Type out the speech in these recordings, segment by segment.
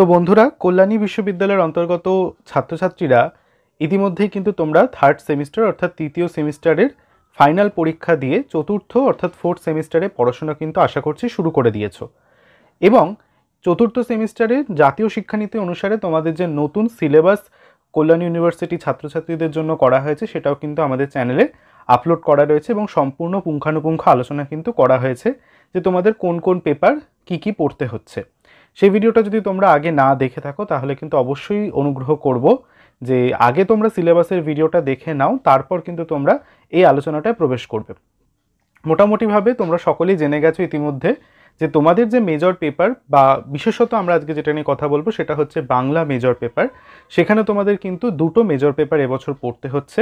তো বন্ধুরা, কল্যাণী বিশ্ববিদ্যালয়ের অন্তর্গত ছাত্রছাত্রীরা ইতিমধ্যেই কিন্তু তোমরা থার্ড সেমিস্টার অর্থাৎ তৃতীয় সেমিস্টারের ফাইনাল পরীক্ষা দিয়ে চতুর্থ অর্থাৎ ফোর্থ সেমিস্টারে পড়াশোনা কিন্তু আশা করছি শুরু করে দিয়েছো। এবং চতুর্থ সেমিস্টারে জাতীয় শিক্ষানীতি অনুসারে তোমাদের যে নতুন সিলেবাস কল্যাণী ইউনিভার্সিটি ছাত্রছাত্রীদের জন্য করা হয়েছে সেটাও কিন্তু আমাদের চ্যানেলে আপলোড করা রয়েছে এবং সম্পূর্ণ পুঙ্খানুপুঙ্খ আলোচনা কিন্তু করা হয়েছে যে তোমাদের কোন কোন পেপার কি পড়তে হচ্ছে। সেই ভিডিওটা যদি তোমরা আগে না দেখে থাকো তাহলে কিন্তু অবশ্যই অনুগ্রহ করব যে আগে তোমরা সিলেবাসের ভিডিওটা দেখে নাও, তারপর কিন্তু তোমরা এই আলোচনাটায় প্রবেশ করবে। মোটামুটিভাবে তোমরা সকলেই জেনে গেছো ইতিমধ্যে যে তোমাদের যে মেজর পেপার বা বিশেষত আমরা আজকে যেটা নিয়ে কথা বলবো সেটা হচ্ছে বাংলা মেজর পেপার। সেখানে তোমাদের কিন্তু দুটো মেজর পেপার এবছর পড়তে হচ্ছে,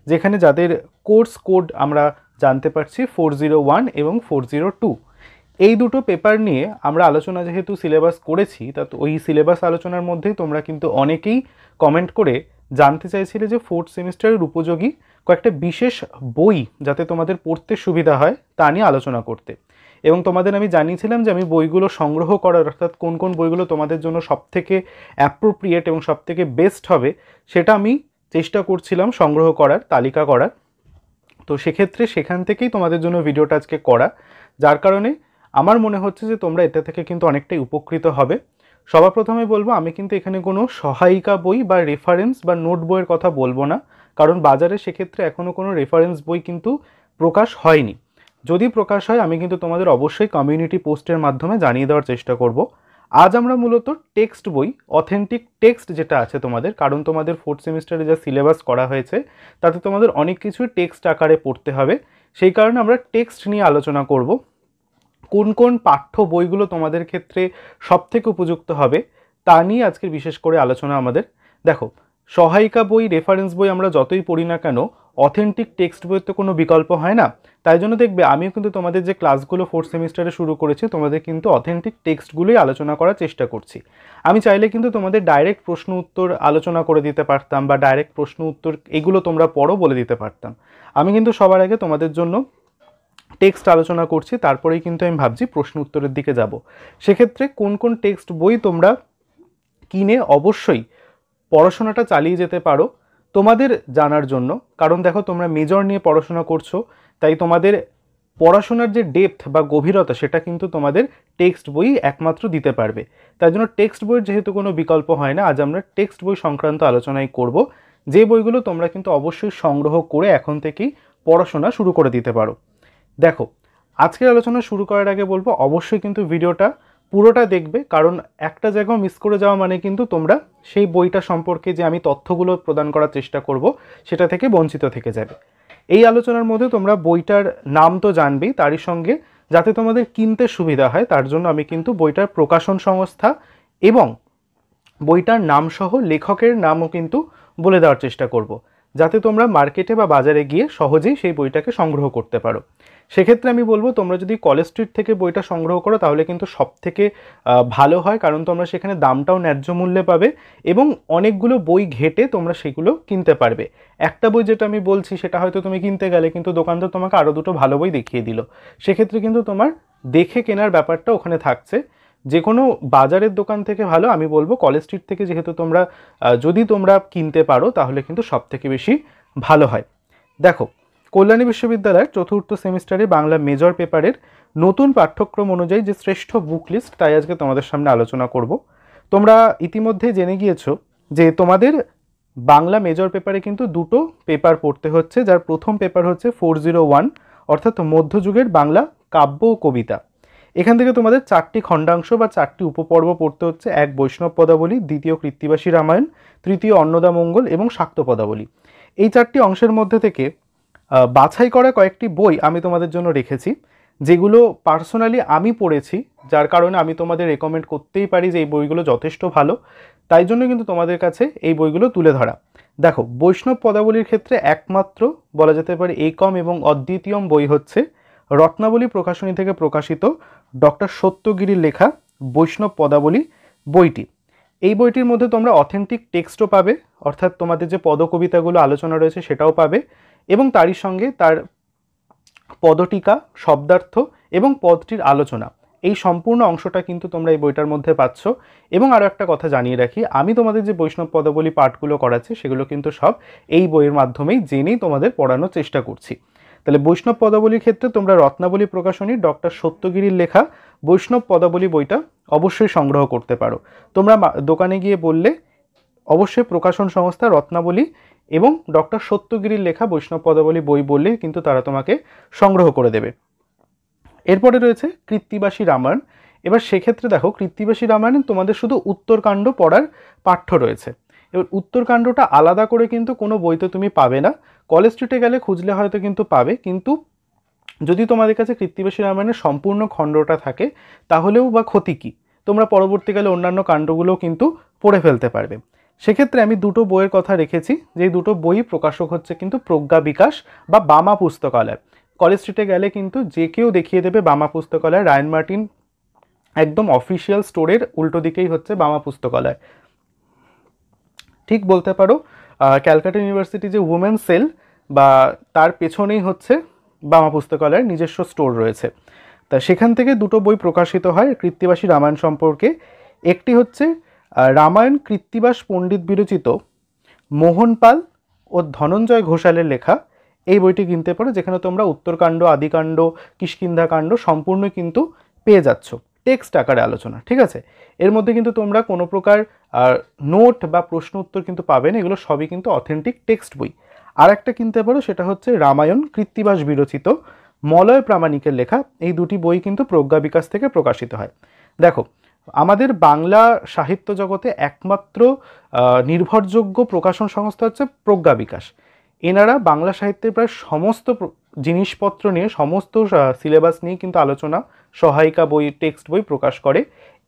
যেখানে যাদের কোর্স কোড আমরা জানতে পারছি 401 এবং 402। এই দুটো পেপার নিয়ে আমরা আলোচনা যেহেতু সিলেবাস করেছি, তা ওই সিলেবাস আলোচনার মধ্যেই তোমরা কিন্তু অনেকেই কমেন্ট করে জানতে চাইছিলে যে ফোর্থ সেমিস্টারের উপযোগী কয়েকটা বিশেষ বই যাতে তোমাদের পড়তে সুবিধা হয় তা নিয়ে আলোচনা করতে। এবং তোমাদের আমি জানিয়েছিলাম যে আমি বইগুলো সংগ্রহ করার অর্থাৎ কোন কোন বইগুলো তোমাদের জন্য সবথেকে অ্যাপ্রোপ্রিয়েট এবং সবথেকে বেস্ট হবে সেটা আমি চেষ্টা করছিলাম সংগ্রহ করার, তালিকা করার। তো সেক্ষেত্রে সেখান থেকেই তোমাদের জন্য ভিডিওটা আজকে করা, যার কারণে আমার মনে হচ্ছে যে তোমরা এটা থেকে কিন্তু অনেকটাই উপকৃত হবে। সবার প্রথমে বলবো, আমি কিন্তু এখানে কোনো সহায়িকা বই বা রেফারেন্স বা নোট বইয়ের কথা বলবো না, কারণ বাজারে সেক্ষেত্রে এখনও কোনো রেফারেন্স বই কিন্তু প্রকাশ হয়নি। যদি প্রকাশ হয় আমি কিন্তু তোমাদের অবশ্যই কমিউনিটি পোস্টের মাধ্যমে জানিয়ে দেওয়ার চেষ্টা করব। আজ আমরা মূলত টেক্সট বই, অথেন্টিক টেক্সট যেটা আছে তোমাদের, কারণ তোমাদের ফোর্থ সেমিস্টারে যা সিলেবাস করা হয়েছে তাতে তোমাদের অনেক কিছুই টেক্সট আকারে পড়তে হবে, সেই কারণে আমরা টেক্সট নিয়ে আলোচনা করব। কোন কোন পাঠ্য বইগুলো তোমাদের ক্ষেত্রে সবথেকে উপযুক্ত হবে তা নিয়ে আজকের বিশেষ করে আলোচনা আমাদের। দেখো, সহায়িকা বই, রেফারেন্স বই আমরা যতই পড়ি না কেন, অথেন্টিক টেক্সট বইয়ের তো কোনো বিকল্প হয় না। তাই জন্য দেখবে আমিও কিন্তু তোমাদের যে ক্লাসগুলো ফোর্থ সেমিস্টারে শুরু করেছি তোমাদের কিন্তু অথেন্টিক টেক্সটগুলোই আলোচনা করার চেষ্টা করছি। আমি চাইলে কিন্তু তোমাদের ডাইরেক্ট প্রশ্ন উত্তর আলোচনা করে দিতে পারতাম বা ডাইরেক্ট প্রশ্ন উত্তর এগুলো তোমরা পড়ো বলে দিতে পারতাম। আমি কিন্তু সবার আগে তোমাদের জন্য টেক্সট আলোচনা করছি, তারপরেই কিন্তু আমি ভাবছি প্রশ্ন উত্তরের দিকে যাব। সেক্ষেত্রে কোন কোন টেক্সট বই তোমরা কিনে অবশ্যই পড়াশোনাটা চালিয়ে যেতে পারো তোমাদের জানার জন্য, কারণ দেখো তোমরা মেজর নিয়ে পড়াশোনা করছো, তাই তোমাদের পড়াশোনার যে ডেপথ বা গভীরতা সেটা কিন্তু তোমাদের টেক্সট বই একমাত্র দিতে পারবে। তাই জন্য টেক্সট বইয়ের যেহেতু কোনো বিকল্প হয় না, আজ আমরা টেক্সট বই সংক্রান্ত আলোচনাই করব, যে বইগুলো তোমরা কিন্তু অবশ্যই সংগ্রহ করে এখন থেকেই পড়াশোনা শুরু করে দিতে পারো। দেখো, আজকের আলোচনা শুরু করার আগে বলবো অবশ্যই কিন্তু ভিডিওটা পুরোটা দেখবে, কারণ একটা জায়গাও মিস করে যাওয়া মানে কিন্তু তোমরা সেই বইটা সম্পর্কে যে আমি তথ্যগুলো প্রদান করার চেষ্টা করব সেটা থেকে বঞ্চিত থেকে যাবে। এই আলোচনার মধ্যে তোমরা বইটার নাম তো জানবেই, তারই সঙ্গে যাতে তোমাদের কিনতে সুবিধা হয় তার জন্য আমি কিন্তু বইটার প্রকাশন সংস্থা এবং বইটার নাম সহ লেখকের নামও কিন্তু বলে দেওয়ার চেষ্টা করব, যাতে তোমরা মার্কেটে বা বাজারে গিয়ে সহজেই সেই বইটাকে সংগ্রহ করতে পারো। সেক্ষেত্রে আমি বলবো তোমরা যদি কলেজ স্ট্রিট থেকে বইটা সংগ্রহ করো তাহলে কিন্তু সব থেকে ভালো হয়, কারণ তোমরা সেখানে দামটাও ন্যায্য মূল্যে পাবে এবং অনেকগুলো বই ঘেটে তোমরা সেগুলো কিনতে পারবে। একটা বই যেটা আমি বলছি সেটা হয়তো তুমি কিনতে গেলে কিন্তু দোকানদার তোমাকে আরও দুটো ভালো বই দেখিয়ে দিল, সেক্ষেত্রে কিন্তু তোমার দেখে কেনার ব্যাপারটা ওখানে থাকছে। যে কোনো বাজারের দোকান থেকে ভালো আমি বলবো কলেজ স্ট্রিট থেকে যেহেতু তোমরা যদি তোমরা কিনতে পারো তাহলে কিন্তু সব থেকে বেশি ভালো হয়। দেখো, কল্যাণী বিশ্ববিদ্যালয়ের চতুর্থ সেমিস্টারে বাংলা মেজর পেপারের নতুন পাঠ্যক্রম অনুযায়ী যে শ্রেষ্ঠ বুক লিস্ট তাই আজকে তোমাদের সামনে আলোচনা করব। তোমরা ইতিমধ্যে জেনে গিয়েছো যে তোমাদের বাংলা মেজর পেপারে কিন্তু দুটো পেপার পড়তে হচ্ছে, যার প্রথম পেপার হচ্ছে 401 অর্থাৎ মধ্যযুগের বাংলা কাব্য ও কবিতা। এখান থেকে তোমাদের 4টি খণ্ডাংশ বা 4টি উপপর্ব পড়তে হচ্ছে, এক বৈষ্ণব পদাবলী, দ্বিতীয় কৃত্তিবাসী রামায়ণ, তৃতীয় অন্নদামঙ্গল এবং শাক্ত পদাবলী। এই 4টি অংশের মধ্যে থেকে বাছাই করা কয়েকটি বই আমি তোমাদের জন্য রেখেছি, যেগুলো পার্সোনালি আমি পড়েছি, যার কারণে আমি তোমাদের রেকমেন্ড করতেই পারি যে এই বইগুলো যথেষ্ট ভালো, তাই জন্য কিন্তু তোমাদের কাছে এই বইগুলো তুলে ধরা। দেখো, বৈষ্ণব পদাবলীর ক্ষেত্রে একমাত্র বলা যেতে পারে একম এবং অদ্বিতীয়ম বই হচ্ছে রত্নাবলী প্রকাশনী থেকে প্রকাশিত ডক্টর সত্যগিরির লেখা বৈষ্ণব পদাবলী বইটি। এই বইটির মধ্যে তোমরা অথেন্টিক টেক্সটও পাবে, অর্থাৎ তোমাদের যে পদকবিতাগুলো আলোচনা রয়েছে সেটাও পাবে, এবং তারই সঙ্গে তার পদটিকা, শব্দার্থ এবং পদটির আলোচনা এই সম্পূর্ণ অংশটা কিন্তু তোমরা এই বইটার মধ্যে পাচ্ছ। এবং আরও একটা কথা জানিয়ে রাখি, আমি তোমাদের যে বৈষ্ণব পদাবলী পাঠগুলো করাচ্ছি সেগুলো কিন্তু সব এই বইয়ের মাধ্যমেই জেনেই তোমাদের পড়ানোর চেষ্টা করছি। তাহলে বৈষ্ণব পদাবলীর ক্ষেত্রে তোমরা রত্নাবলী প্রকাশনী ডক্টর সত্যগিরির লেখা বৈষ্ণব পদাবলী বইটা অবশ্যই সংগ্রহ করতে পারো। তোমরা দোকানে গিয়ে বললে অবশ্যই প্রকাশন সংস্থা রত্নাবলী এবং ডক্টর সত্যগিরির লেখা বৈষ্ণব পদাবলী বই বললে কিন্তু তারা তোমাকে সংগ্রহ করে দেবে। এরপরে রয়েছে কৃত্তিবাসী রামায়ণ। এবার সেক্ষেত্রে দেখো, কৃত্তিবাসী রামায়ণে তোমাদের শুধু উত্তরকাণ্ড পড়ার পাঠ্য রয়েছে। এবার উত্তরকাণ্ডটা আলাদা করে কিন্তু কোনো বইতে তুমি পাবে না। কলেজ স্ট্রিটে গেলে খুঁজলে হয়তো কিন্তু পাবে, কিন্তু যদি তোমাদের কাছে কৃত্তিবাসী রামায়ণের সম্পূর্ণ খণ্ডটা থাকে তাহলেও বা ক্ষতি কী, তোমরা পরবর্তীকালে অন্যান্য কাণ্ডগুলোও কিন্তু পড়ে ফেলতে পারবে। সেক্ষেত্রে আমি দুটো বইয়ের কথা রেখেছি, যে দুটো বই প্রকাশক হচ্ছে কিন্তু প্রজ্ঞা বিকাশ বা বামা পুস্তকালয়। কলেজ স্ট্রিটে গেলে কিন্তু যে কেউ দেখিয়ে দেবে বামা পুস্তকালয়। রায়ান মার্টিন একদম অফিসিয়াল স্টোরের উল্টো দিকেই হচ্ছে বামা পুস্তকালয়। ঠিক বলতে পারো ক্যালকাটা ইউনিভার্সিটি যে উমেন্স সেল বা তার পেছনেই হচ্ছে বামা পুস্তকালয়ের নিজস্ব স্টোর রয়েছে। তা সেখান থেকে দুটো বই প্রকাশিত হয় কৃত্তিবাসী রামায়ণ সম্পর্কে। একটি হচ্ছে রামায়ণ কৃত্তিবাস পণ্ডিত বিরচিত মোহন পাল ও ধনঞ্জয় ঘোষালের লেখা, এই বইটি কিনতে পারো, যেখানে তোমরা উত্তরকাণ্ড, আদিকাণ্ড, কিষ্কিন্ধাকাণ্ড সম্পূর্ণ কিন্তু পেয়ে যাচ্ছ টেক্সট আকারে আলোচনা। ঠিক আছে, এর মধ্যে কিন্তু তোমরা কোনো প্রকার নোট বা প্রশ্ন উত্তর কিন্তু পাবে না, এগুলো সবই কিন্তু অথেন্টিক টেক্সট বই। আর একটা কিনতে পারো, সেটা হচ্ছে রামায়ণ কৃত্তিবাস বিরচিত মলয় প্রামাণিকের লেখা। এই দুটি বই কিন্তু প্রজ্ঞা বিকাশ থেকে প্রকাশিত হয়। দেখো, আমাদের বাংলা সাহিত্য জগতে একমাত্র নির্ভরযোগ্য প্রকাশন সংস্থা হচ্ছে প্রজ্ঞা বিকাশ। এনারা বাংলা সাহিত্যের প্রায় সমস্ত জিনিসপত্র নিয়ে, সমস্ত সিলেবাস নিয়ে কিন্তু আলোচনা, সহায়িকা বই, টেক্সট বই প্রকাশ করে।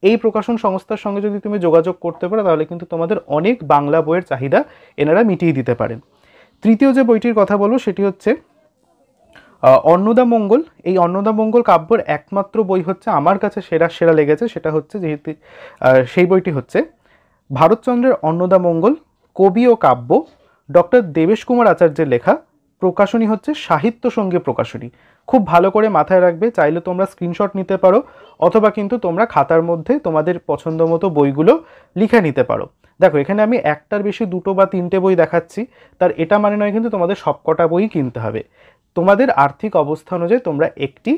এই প্রকাশন সংস্থার সঙ্গে যদি তুমি যোগাযোগ করতে পারো তাহলে কিন্তু তোমাদের অনেক বাংলা বইয়ের চাহিদা এনারা মিটিয়ে দিতে পারেন। তৃতীয় যে বইটির কথা বলবো সেটি হচ্ছে অন্নদামঙ্গল। এই অন্নদামঙ্গল কাব্যের একমাত্র বই হচ্ছে আমার কাছে সেরা লেগেছে, সেটা হচ্ছে যেহেতু সেই বইটি হচ্ছে ভারতচন্দ্রের অন্নদামঙ্গল কবি ও কাব্য, ডক্টর দেবেশ কুমার আচার্যের লেখা। প্রকাশনী হচ্ছে সাহিত্য সঙ্গী প্রকাশনী। খুব ভালো করে মাথায় রাখবে, চাইলে তোমরা স্ক্রিনশট নিতে পারো অথবা কিন্তু তোমরা খাতার মধ্যে তোমাদের পছন্দ মতো বইগুলো লিখে নিতে পারো। দেখো, এখানে আমি একটার বেশি দুটো বা তিনটে বই দেখাচ্ছি, তার এটা মানে নয় কিন্তু তোমাদের সবকটা বই কিনতে হবে। তোমাদের আর্থিক অবস্থা অনুযায়ী তোমরা একটি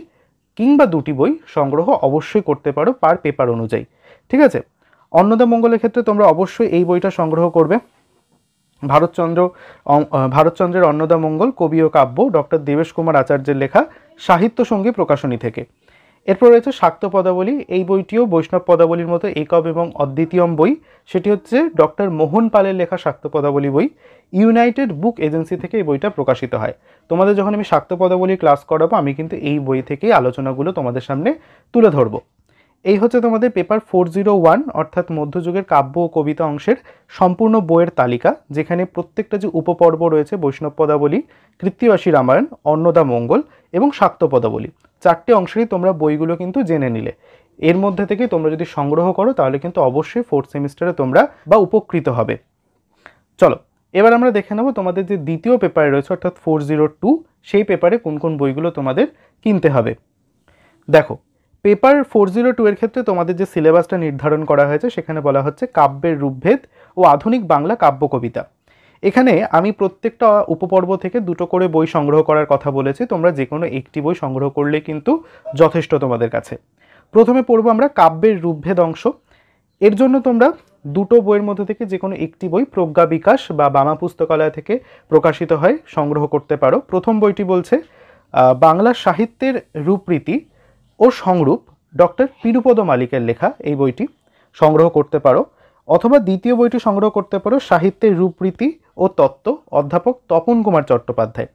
কিংবা দুটি বই সংগ্রহ অবশ্যই করতে পারো পার পেপার অনুযায়ী। ঠিক আছে, অন্নদামঙ্গলের ক্ষেত্রে তোমরা অবশ্যই এই বইটা সংগ্রহ করবে, ভারতচন্দ্রের অন্নদামঙ্গল কবি ও কাব্য, ডক্টর দেবেশ কুমার আচার্যের লেখা, সাহিত্য সঙ্গী প্রকাশনী থেকে। এরপর রয়েছে শাক্ত পদাবলী। এই বইটিও বৈষ্ণব পদাবলীর মতো একক এবং অদ্বিতীয়ম বই। সেটি হচ্ছে ডক্টর মোহন পালের লেখা শাক্ত পদাবলী বই। ইউনাইটেড বুক এজেন্সি থেকে এই বইটা প্রকাশিত হয়। তোমাদের যখন আমি শাক্ত পদাবলী ক্লাস করাবো, আমি কিন্তু এই বই থেকেই আলোচনাগুলো তোমাদের সামনে তুলে ধরবো। এই হচ্ছে তোমাদের পেপার 401 অর্থাৎ মধ্যযুগের কাব্য ও কবিতা অংশের সম্পূর্ণ বইয়ের তালিকা, যেখানে প্রত্যেকটা যে উপপর্ব রয়েছে বৈষ্ণব পদাবলী, কৃত্তিবাসী রামায়ণ, অন্নদামঙ্গল এবং শাক্ত পদাবলী, চারটে অংশেরই তোমরা বইগুলো কিন্তু জেনে নিলে। এর মধ্যে থেকে তোমরা যদি সংগ্রহ করো তাহলে কিন্তু অবশ্যই 4th সেমিস্টারে তোমরা বা উপকৃত হবে। চলো, এবার আমরা দেখে নেব তোমাদের যে দ্বিতীয় পেপারে রয়েছে অর্থাৎ 402, সেই পেপারে কোন কোন বইগুলো তোমাদের কিনতে হবে। দেখো, পেপার 402 এর ক্ষেত্রে তোমাদের যে সিলেবাসটা নির্ধারণ করা হয়েছে সেখানে বলা হচ্ছে কাব্যের রূপভেদ ও আধুনিক বাংলা কাব্য কবিতা। এখানে আমি প্রত্যেকটা উপপর্ব থেকে দুটো করে বই সংগ্রহ করার কথা বলেছি, তোমরা যে কোনো একটি বই সংগ্রহ করলে কিন্তু যথেষ্ট তোমাদের কাছে। প্রথমে পড়বো আমরা কাব্যের রূপভেদ অংশ। এর জন্য তোমরা দুটো বইয়ের মধ্যে থেকে যে কোনো একটি বই প্রজ্ঞা বিকাশ বা বামা পুস্তকালয় থেকে প্রকাশিত হয় সংগ্রহ করতে পারো। প্রথম বইটি বলছে বাংলা সাহিত্যের রূপরীতি ও সংরূপ, ডক্টর পিরুপদ মালিকের লেখা। এই বইটি সংগ্রহ করতে পারো। অথবা দ্বিতীয় বইটি সংগ্রহ করতে পারো সাহিত্যের রূপরীতি ও তত্ত্ব, অধ্যাপক তপন কুমার চট্টোপাধ্যায়।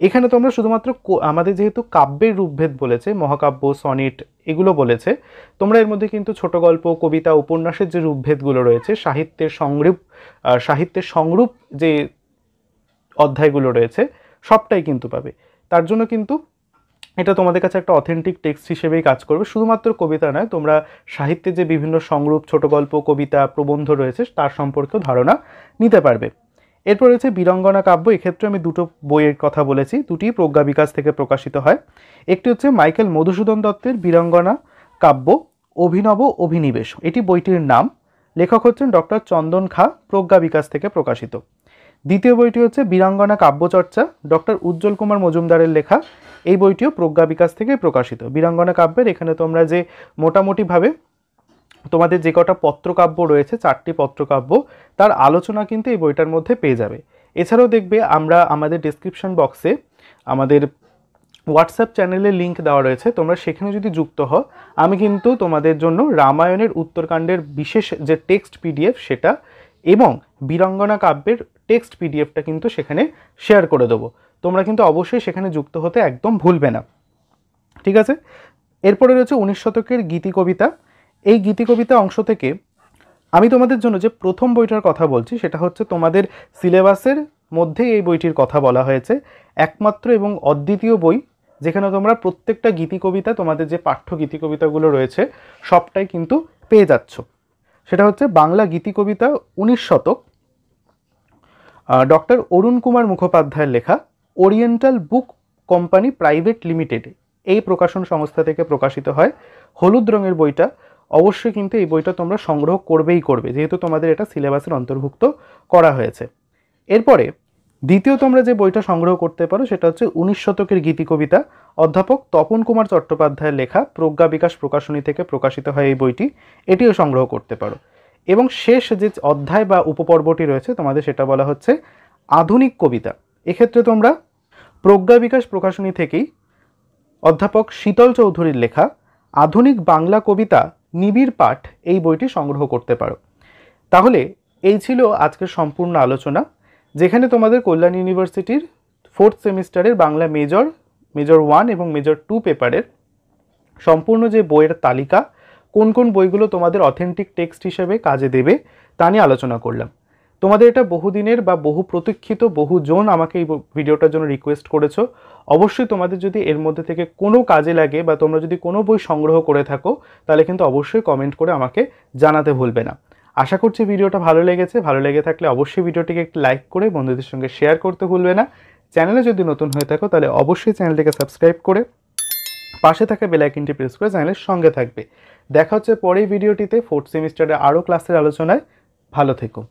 এখানে তোমরা শুধুমাত্র আমাদের যেহেতু কাব্যের রূপভেদ বলেছে, মহাকাব্য, সনেট এগুলো বলেছে, তোমরা এর মধ্যে কিন্তু ছোট গল্প, কবিতা, উপন্যাসের যে রূপভেদগুলো রয়েছে, সাহিত্যের সংরূপ যে অধ্যায়গুলো রয়েছে সবটাই কিন্তু পাবে। তার জন্য কিন্তু এটা তোমাদের কাছে একটা অথেন্টিক টেক্সট হিসেবেই কাজ করবে। শুধুমাত্র কবিতা নয়, তোমরা সাহিত্যের যে বিভিন্ন সংরূপ, ছোট গল্প, কবিতা, প্রবন্ধ রয়েছে তার সম্পর্কেও ধারণা নিতে পারবে। এরপর রয়েছে বীরঙ্গনা কাব্য। এক্ষেত্রে আমি দুটো বইয়ের কথা বলেছি, দুটি প্রজ্ঞা বিকাশ থেকে প্রকাশিত হয়। একটি হচ্ছে মাইকেল মধুসূদন দত্তের বীরঙ্গনা কাব্য অভিনব অভিনিবেশ, এটি বইটির নাম। লেখক হচ্ছেন ডক্টর চন্দন খা, প্রজ্ঞা বিকাশ থেকে প্রকাশিত। দ্বিতীয় বইটি হচ্ছে বীরাঙ্গনা কাব্যচর্চা, ডক্টর উজ্জ্বল কুমার মজুমদারের লেখা। এই বইটিও প্রজ্ঞা বিকাশ থেকে প্রকাশিত। বীরাঙ্গনা কাব্যের এখানে তোমরা যে মোটামুটিভাবে তোমাদের যে কটা পত্রকাব্য রয়েছে, 4টি পত্রকাব্য, তার আলোচনা কিন্তু এই বইটার মধ্যে পেয়ে যাবে। এছাড়াও দেখবে আমরা আমাদের ডেসক্রিপশন বক্সে আমাদের হোয়াটসঅ্যাপ চ্যানেলের লিঙ্ক দেওয়া রয়েছে, তোমরা সেখানে যদি যুক্ত হও, আমি কিন্তু তোমাদের জন্য রামায়ণের উত্তরকাণ্ডের বিশেষ যে টেক্সট পিডিএফ সেটা এবং বীরাঙ্গনা কাব্যের টেক্সট পিডিএফটা কিন্তু সেখানে শেয়ার করে দেবো। তোমরা কিন্তু অবশ্যই সেখানে যুক্ত হতে একদম ভুলবে না, ঠিক আছে? এরপরে রয়েছে 19 শতকের গীতি কবিতা। এই গীতি কবিতা অংশ থেকে আমি তোমাদের জন্য যে প্রথম বইটার কথা বলছি সেটা হচ্ছে তোমাদের সিলেবাসের মধ্যে এই বইটির কথা বলা হয়েছে, একমাত্র এবং অদ্বিতীয় বই যেখানে তোমরা প্রত্যেকটা গীতি কবিতা, তোমাদের যে পাঠ্য গীতি কবিতাগুলো রয়েছে সবটাই কিন্তু পেয়ে যাচ্ছ। সেটা হচ্ছে বাংলা গীতি কবিতা 19 শতক, ডক্টর অরুণ কুমার মুখোপাধ্যায়ের লেখা, ওরিয়েন্টাল বুক কোম্পানি প্রাইভেট লিমিটেড এই প্রকাশন সংস্থা থেকে প্রকাশিত হয়। হলুদ রঙের বইটা, অবশ্যই কিন্তু এই বইটা তোমরা সংগ্রহ করবেই করবে, যেহেতু তোমাদের এটা সিলেবাসের অন্তর্ভুক্ত করা হয়েছে। এরপরে দ্বিতীয় তোমরা যে বইটা সংগ্রহ করতে পারো সেটা হচ্ছে 19 শতকের গীতি কবিতা, অধ্যাপক তপন কুমার চট্টোপাধ্যায়ের লেখা, প্রজ্ঞা বিকাশ প্রকাশনী থেকে প্রকাশিত হয় এই বইটি, এটিও সংগ্রহ করতে পারো। এবং শেষ যে অধ্যায় বা উপপর্বটি রয়েছে তোমাদের সেটা বলা হচ্ছে আধুনিক কবিতা। এক্ষেত্রে তোমরা প্রজ্ঞা বিকাশ প্রকাশনী থেকেই অধ্যাপক শীতল চৌধুরীর লেখা আধুনিক বাংলা কবিতা নিবিড় পাঠ এই বইটি সংগ্রহ করতে পারো। তাহলে এই ছিল আজকের সম্পূর্ণ আলোচনা, যেখানে তোমাদের কল্যাণ ইউনিভার্সিটির 4th সেমিস্টারের বাংলা মেজর 1 এবং মেজর 2 পেপারের সম্পূর্ণ যে বইয়ের তালিকা, কোন কোন বইগুলো তোমাদের অথেন্টিক টেক্সট হিসেবে কাজে দেবে তা নিয়ে আলোচনা করলাম। তোমাদের এটা বহুদিনের বা বহু প্রতীক্ষিত, বহুজন আমাকে এই ভিডিওটার জন্য রিকোয়েস্ট করেছো। অবশ্যই তোমাদের যদি এর মধ্যে থেকে কোনো কাজে লাগে বা তোমরা যদি কোনো বই সংগ্রহ করে থাকো তাহলে কিন্তু অবশ্যই কমেন্ট করে আমাকে জানাতে ভুলবে না। আশা করছি ভিডিওটা ভালো লেগেছে। ভালো লেগে থাকলে অবশ্যই ভিডিওটিকে একটু লাইক করে বন্ধুদের সঙ্গে শেয়ার করতে ভুলবে না। চ্যানেলে যদি নতুন হয়ে থাকো তাহলে অবশ্যই চ্যানেলটিকে সাবস্ক্রাইব করে পাশে থাকা বেল আইকনটি প্রেস করে চ্যানেলের সঙ্গে থাকবে। দেখা হচ্ছে পরের ভিডিওটিতে 4th সেমিস্টারে আরও ক্লাসের আলোচনায়। ভালো থেকো।